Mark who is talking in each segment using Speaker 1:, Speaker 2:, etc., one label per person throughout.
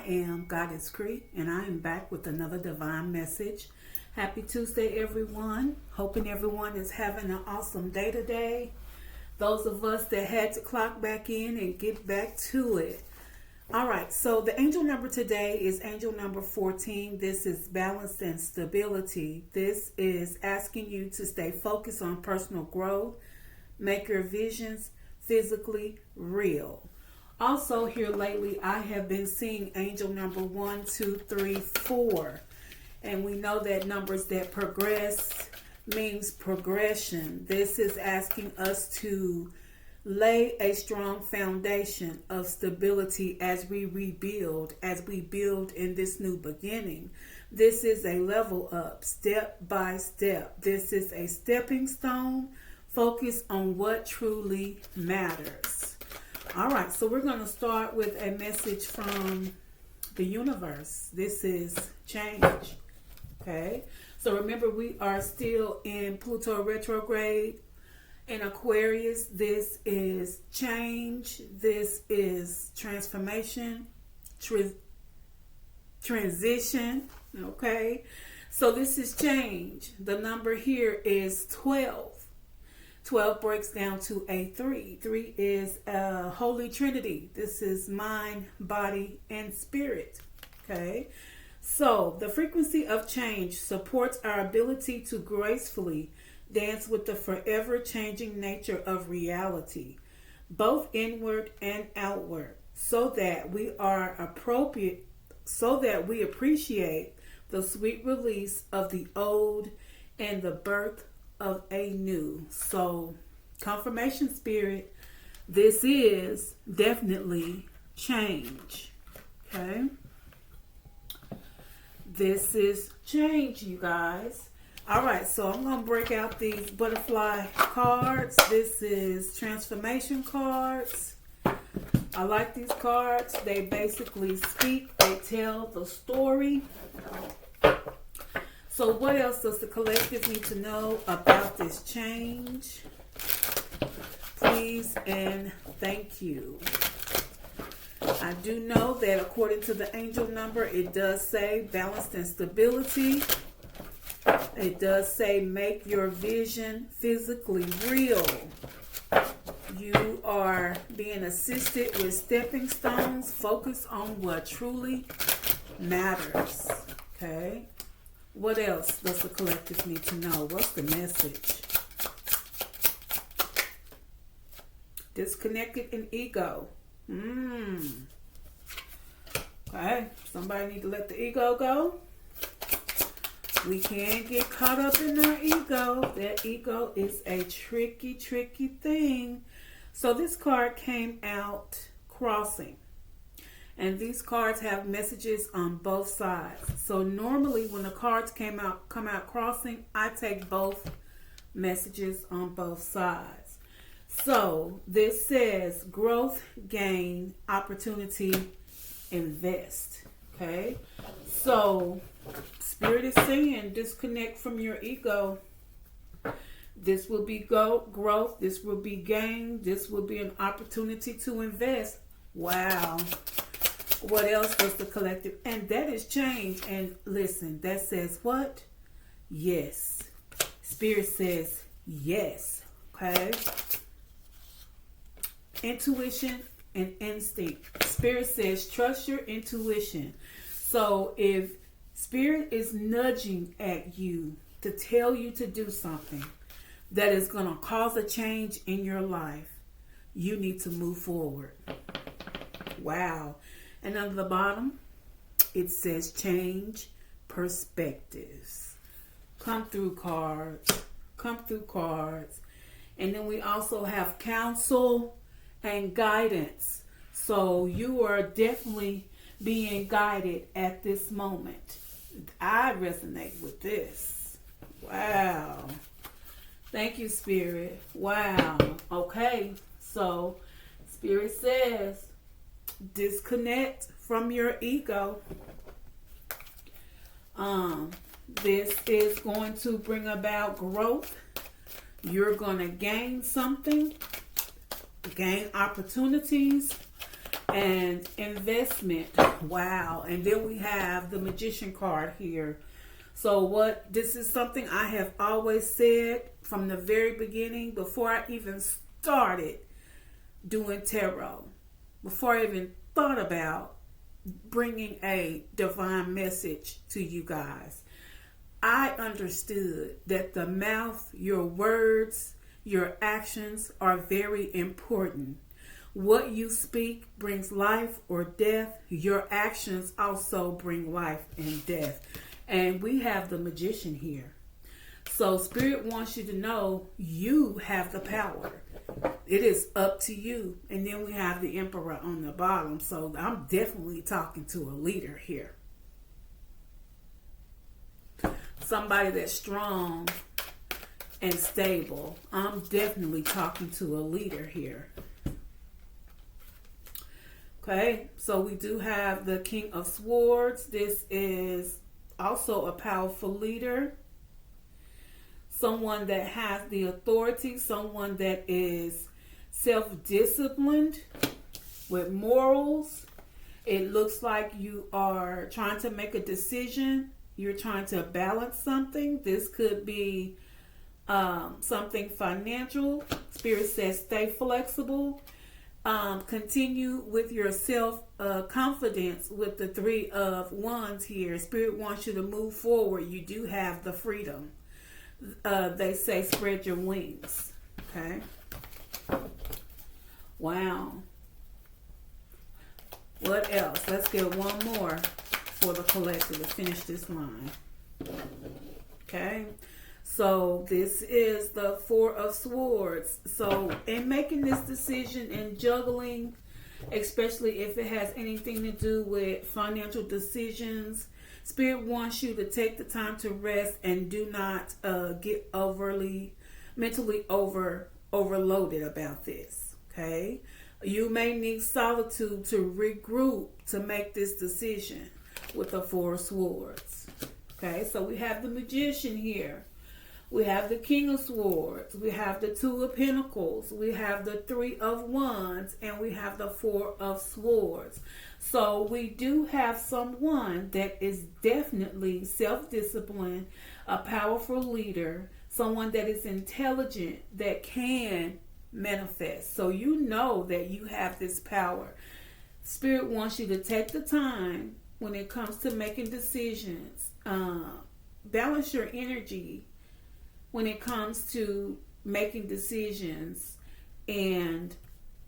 Speaker 1: am Goddess Cree, and I am back with another divine message. Happy Tuesday, everyone. Hoping everyone is having an awesome day today. Those of us that had to clock back in and get back to it. All right, so the angel number today is angel number 14. This is balance and stability. This is asking you to stay focused on personal growth, make your visions physically real. Also, here lately, I have been seeing angel number 1, 2, 3, 4. And we know that numbers that progress means progression. This is asking us to lay a strong foundation of stability as we rebuild, as we build in this new beginning. This is a level up, step by step. This is a stepping stone. Focus on what truly matters. All right, so we're going to start with a message from the universe. This is change. Okay, so remember, we are still in Pluto retrograde in Aquarius. This is change. This is transformation, transition. Okay, so this is change. The number here is 12. 12 breaks down to a 3. 3 is a Holy Trinity. This is mind, body, and spirit. Okay. So the frequency of change supports our ability to gracefully dance with the forever changing nature of reality, both inward and outward, so that we appreciate the sweet release of the old and the birth of a new. So confirmation spirit, this is definitely change. Okay, this is change, you guys. All right, so I'm gonna break out these butterfly cards. This is transformation cards. I like these cards. They basically speak, they tell the story. So what else does the collective need to know about this change? Please and thank you. I do know that according to the angel number, it does say balanced and stability. It does say make your vision physically real. You are being assisted with stepping stones. Focus on what truly matters. Okay. What else does the collective need to know? What's the message? Disconnected in ego. Okay, somebody need to let the ego go. We can't get caught up in our ego. That ego is a tricky, tricky thing. So this card came out crossing. And these cards have messages on both sides. So normally when the cards come out crossing, I take both messages on both sides. So this says growth, gain, opportunity, invest. Okay. So Spirit is saying disconnect from your ego. This will be growth. This will be gain. This will be an opportunity to invest. Wow. What else does the collective? And that is change. And listen, that says what? Yes. Spirit says yes. Okay. Intuition and instinct. Spirit says trust your intuition. So if Spirit is nudging at you to tell you to do something that is going to cause a change in your life, you need to move forward. Wow. And on the bottom, it says change perspectives. Come through cards. Come through cards. And then we also have counsel and guidance. So you are definitely being guided at this moment. I resonate with this. Wow. Thank you, Spirit. Wow. Okay. So Spirit says disconnect from your ego. This is going to bring about growth. You're going to gain something, gain opportunities, and investment. Wow. And then we have the Magician card here. So this is something I have always said from the very beginning, before I even started doing tarot, before I even thought about bringing a divine message to you guys. I understood that the mouth, your words, your actions are very important. What you speak brings life or death. Your actions also bring life and death. And we have the Magician here. So Spirit wants you to know you have the power. It is up to you. And then we have the Emperor on the bottom. So I'm definitely talking to a leader here. Somebody that's strong and stable. I'm definitely talking to a leader here. Okay, so we do have the King of Swords. This is also a powerful leader. Someone that has the authority. Someone that is self-disciplined with morals. It looks like you are trying to make a decision. You're trying to balance something. This could be something financial. Spirit says stay flexible. Continue with your self-confidence with the Three of Wands here. Spirit wants you to move forward. You do have the freedom. They say spread your wings. Okay. Wow. What else? Let's get one more for the collective to finish this line. Okay. So this is the Four of Swords. So in making this decision and juggling, especially if it has anything to do with financial decisions, Spirit wants you to take the time to rest and do not get mentally overloaded about this. Okay. You may need solitude to regroup to make this decision with the Four of Swords. Okay. So we have the Magician here. We have the King of Swords. We have the Two of Pentacles. We have the Three of Wands. And we have the Four of Swords. So we do have someone that is definitely self-disciplined, a powerful leader, someone that is intelligent, that can manifest. So you know that you have this power. Spirit wants you to take the time when it comes to making decisions. Balance your energy when it comes to making decisions and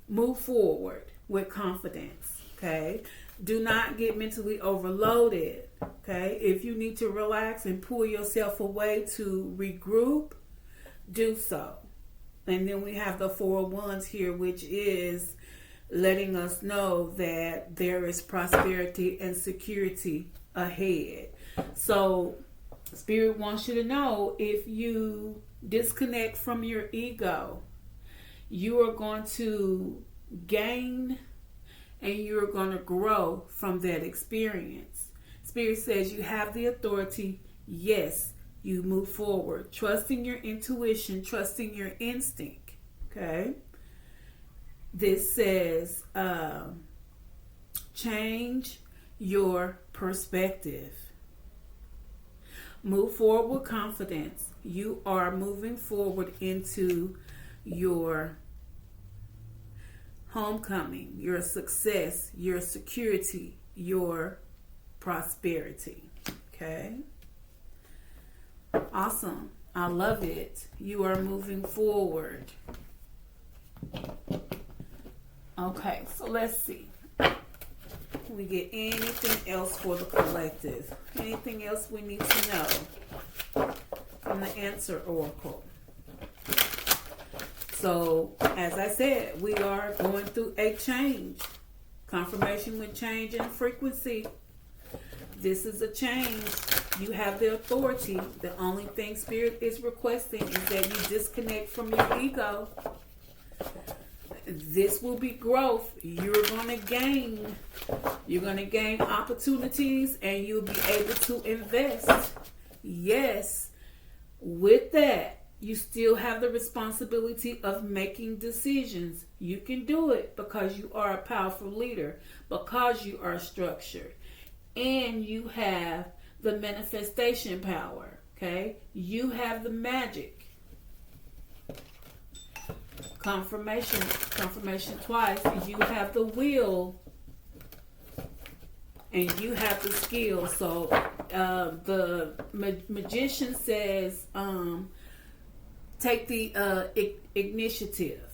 Speaker 1: move forward with confidence. Okay. Do not get mentally overloaded. Okay. If you need to relax and pull yourself away to regroup, do so. And then we have the Four of Wands here, which is letting us know that there is prosperity and security ahead. So Spirit wants you to know, if you disconnect from your ego, you are going to gain and you're going to grow from that experience. Spirit says you have the authority. Yes, you move forward, trusting your intuition, trusting your instinct. Okay. This says change your perspective. Move forward with confidence. You are moving forward into your homecoming, your success, your security, your prosperity. Okay. Awesome. I love it. You are moving forward. Okay, so let's see. Can we get anything else for the collective? Anything else we need to know from the Answer Oracle? So, as I said, we are going through a change. Confirmation with change in frequency. This is a change. You have the authority. The only thing Spirit is requesting is that you disconnect from your ego. This will be growth. You're going to gain. You're going to gain opportunities and you'll be able to invest. Yes. With that, You still have the responsibility of making decisions. You can do it because you are a powerful leader, because you are structured, and you have the manifestation power. Okay? You have the magic. Confirmation twice. You have the will, and you have the skill. So the magician says, take the initiative.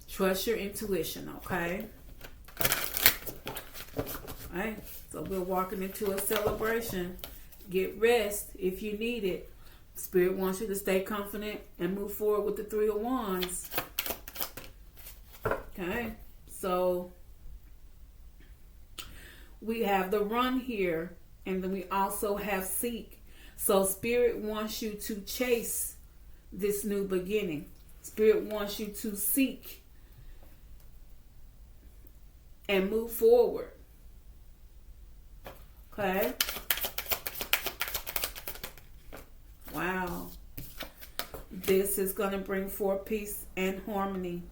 Speaker 1: Trust your intuition, okay? All right. So we're walking into a celebration. Get rest if you need it. Spirit wants you to stay confident and move forward with the Three of Wands. Okay. So we have the run here, and then we also have seek. So Spirit wants you to chase this new beginning. Spirit wants you to seek and move forward. Okay. Wow. This is going to bring forth peace and harmony,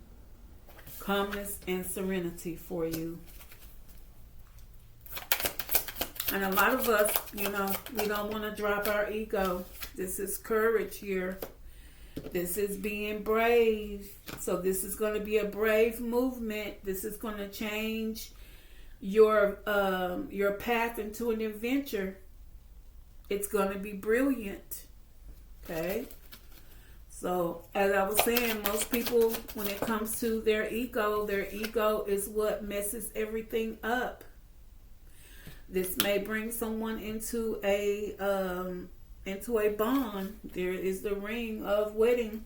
Speaker 1: calmness and serenity for you. And a lot of us, we don't want to drop our ego. This is courage here. This is being brave. So this is going to be a brave movement. This is going to change your path into an adventure. It's going to be brilliant. Okay? So, as I was saying, most people, when it comes to their ego is what messes everything up. This may bring someone into a bond. There is the ring of wedding.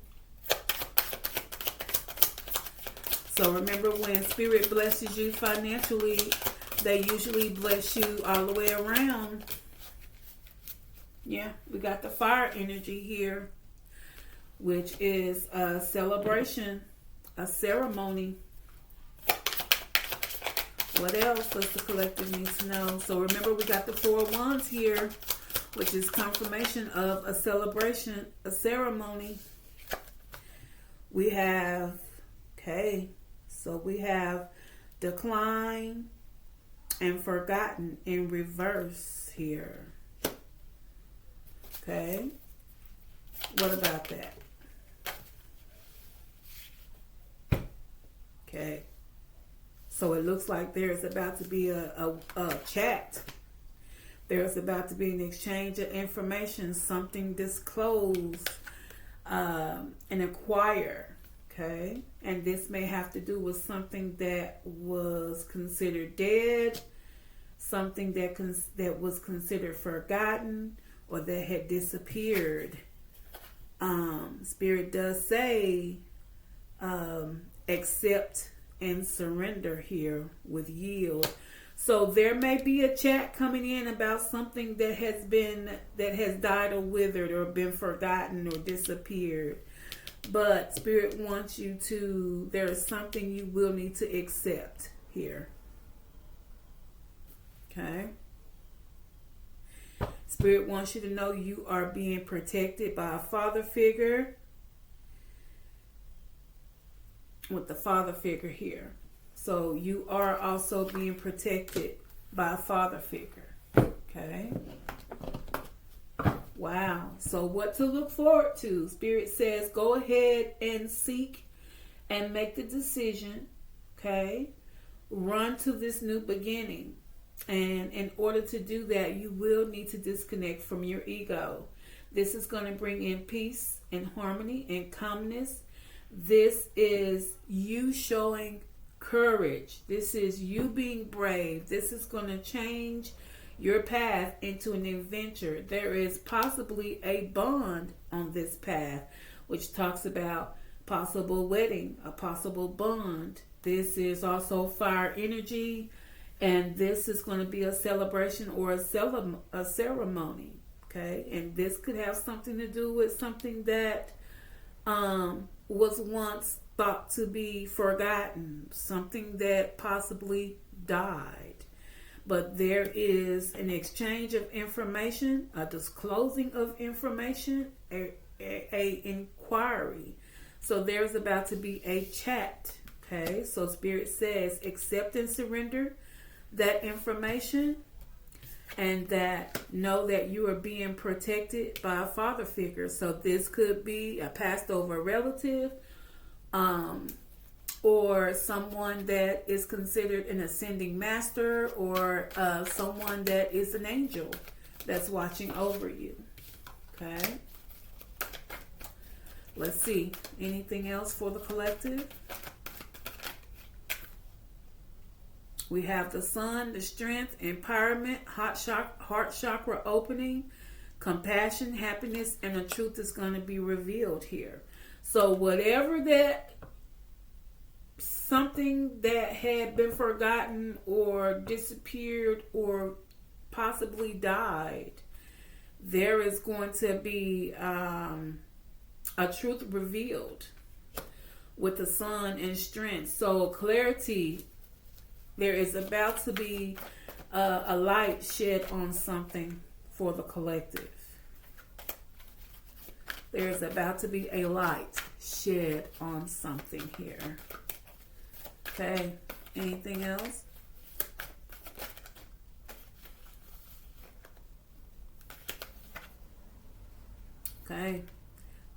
Speaker 1: So remember, when Spirit blesses you financially, they usually bless you all the way around. Yeah, we got the fire energy here, which is a celebration, a ceremony. What else does the collective need to know? So remember, we got the Four of Wands here, which is confirmation of a celebration, a ceremony. We have, so we have decline and forgotten in reverse here. Okay, what about that? Okay, so it looks like there's about to be a chat. There's about to be an exchange of information, something disclosed and acquire. Okay, and this may have to do with something that was considered dead, something that was considered forgotten, or that had disappeared. Spirit does say accept and surrender here with yield. So there may be a chat coming in about something that has died or withered or been forgotten or disappeared. But Spirit wants you to, there is something you will need to accept here. Okay. Spirit wants you to know you are being protected by a father figure. With the father figure here. So you are also being protected by a father figure. Okay. Wow. So what to look forward to? Spirit says go ahead and seek and make the decision. Okay. Run to this new beginning. And in order to do that, you will need to disconnect from your ego. This is going to bring in peace and harmony and calmness. This is you showing courage. This is you being brave. This is going to change your path into an adventure. There is possibly a bond on this path, which talks about possible wedding, a possible bond. This is also fire energy, and this is going to be a celebration or a ceremony. Okay, and this could have something to do with something that was once thought to be forgotten, something that possibly died. But there is an exchange of information, a disclosing of information, a inquiry. So there's about to be a chat. Okay, so Spirit says accept and surrender that information, and that know that you are being protected by a father figure. So this could be a passed over relative, or someone that is considered an ascending master, or someone that is an angel that's watching over you. Okay. Let's see. Anything else for the collective? We have the sun, the strength, empowerment, heart chakra opening, compassion, happiness, and the truth is going to be revealed here. So whatever that, something that had been forgotten or disappeared or possibly died, there is going to be a truth revealed with the sun and strength. So clarity. There is about to be a light shed on something for the collective. There is about to be a light shed on something here. Okay, anything else? Okay,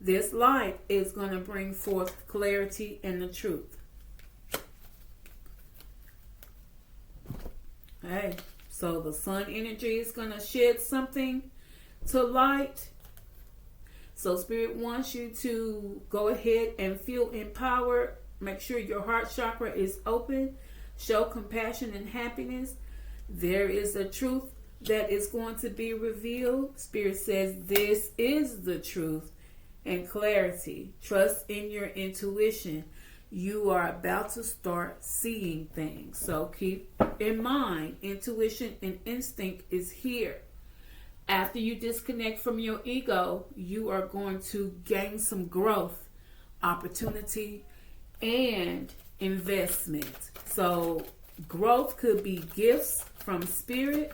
Speaker 1: this light is going to bring forth clarity and the truth. Okay, so the sun energy is going to shed something to light. So Spirit wants you to go ahead and feel empowered. Make sure your heart chakra is open. Show compassion and happiness. There is a truth that is going to be revealed. Spirit says this is the truth and clarity. Trust in your intuition. You are about to start seeing things. So keep in mind, intuition and instinct is here. After you disconnect from your ego, you are going to gain some growth, opportunity, and investment. So growth could be gifts from Spirit.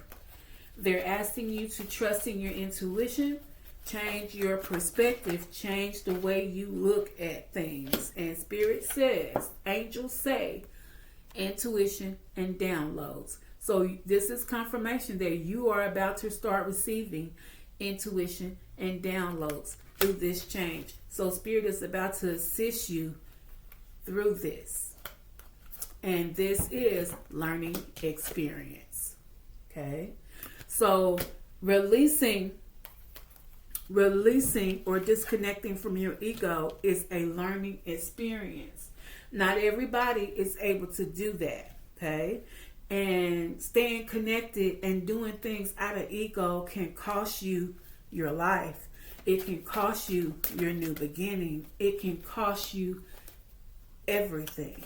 Speaker 1: They're asking you to trust in your intuition. Change your perspective. Change the way you look at things. And Spirit says, angels say, intuition and downloads. So this is confirmation that you are about to start receiving intuition and downloads through this change. So Spirit is about to assist you through this. And this is learning experience. Okay? So releasing or disconnecting from your ego is a learning experience. Not everybody is able to do that, okay? And staying connected and doing things out of ego can cost you your life. It can cost you your new beginning. It can cost you everything,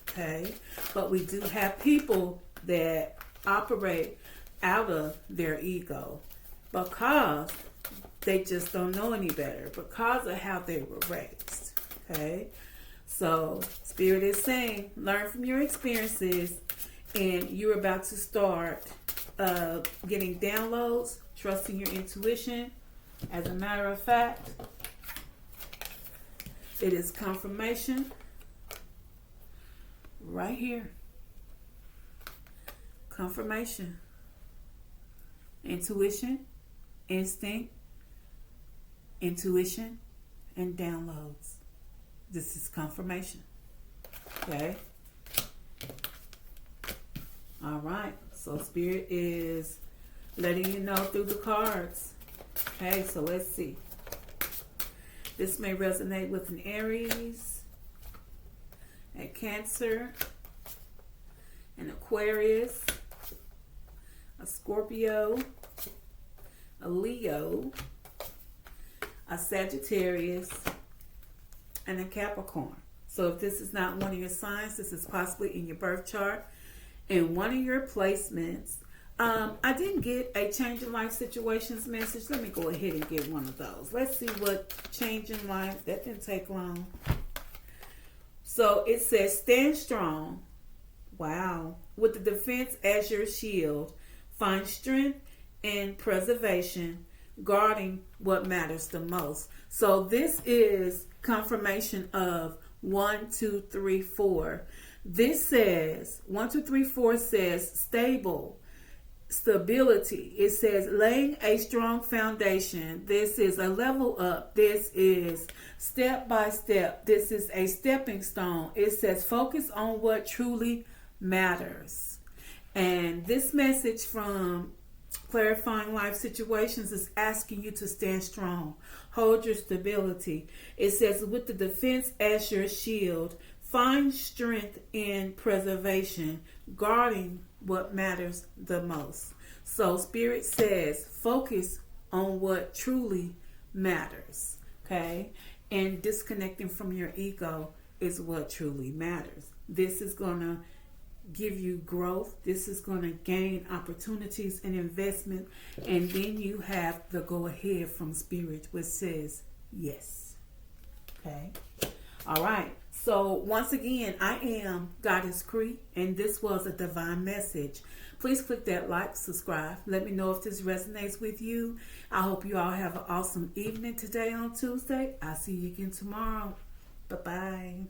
Speaker 1: okay? But we do have people that operate out of their ego because they just don't know any better, because of how they were raised, okay? So Spirit is saying, learn from your experiences, and you're about to start getting downloads, trusting your intuition. As a matter of fact, it is confirmation right here. Confirmation. Intuition, instinct, intuition, and downloads. This is confirmation. Okay? All right. So Spirit is letting you know through the cards. Okay, so let's see. This may resonate with an Aries, a Cancer, an Aquarius, a Scorpio, a Leo, a Sagittarius, and a Capricorn. So if this is not one of your signs, this is possibly in your birth chart and one of your placements. I didn't get a change in life situations message. Let me go ahead and get one of those. Let's see what change in life. That didn't take long. So it says, stand strong. Wow. With the defense as your shield. Find strength and preservation. guarding what matters the most. So this is confirmation of 1, 2, 3, 4. This says 1, 2, 3, 4 says stable, stability. It says laying a strong foundation. This is a level up. This is step by step. This is a stepping stone. It says focus on what truly matters. And this message from Clarifying Life Situations is asking you to stand strong. Hold your stability. It says with the defense as your shield, find strength in preservation, guarding what matters the most. So Spirit says focus on what truly matters. Okay? And disconnecting from your ego is what truly matters. This is going to give you growth. This is going to gain opportunities and investment. And then you have the go ahead from Spirit, which says yes. Okay. All right. So once again, I am Goddess Cree, and this was a divine message. Please click that like, subscribe. Let me know if this resonates with you. I hope you all have an awesome evening today on Tuesday. I'll see you again tomorrow. Bye-bye.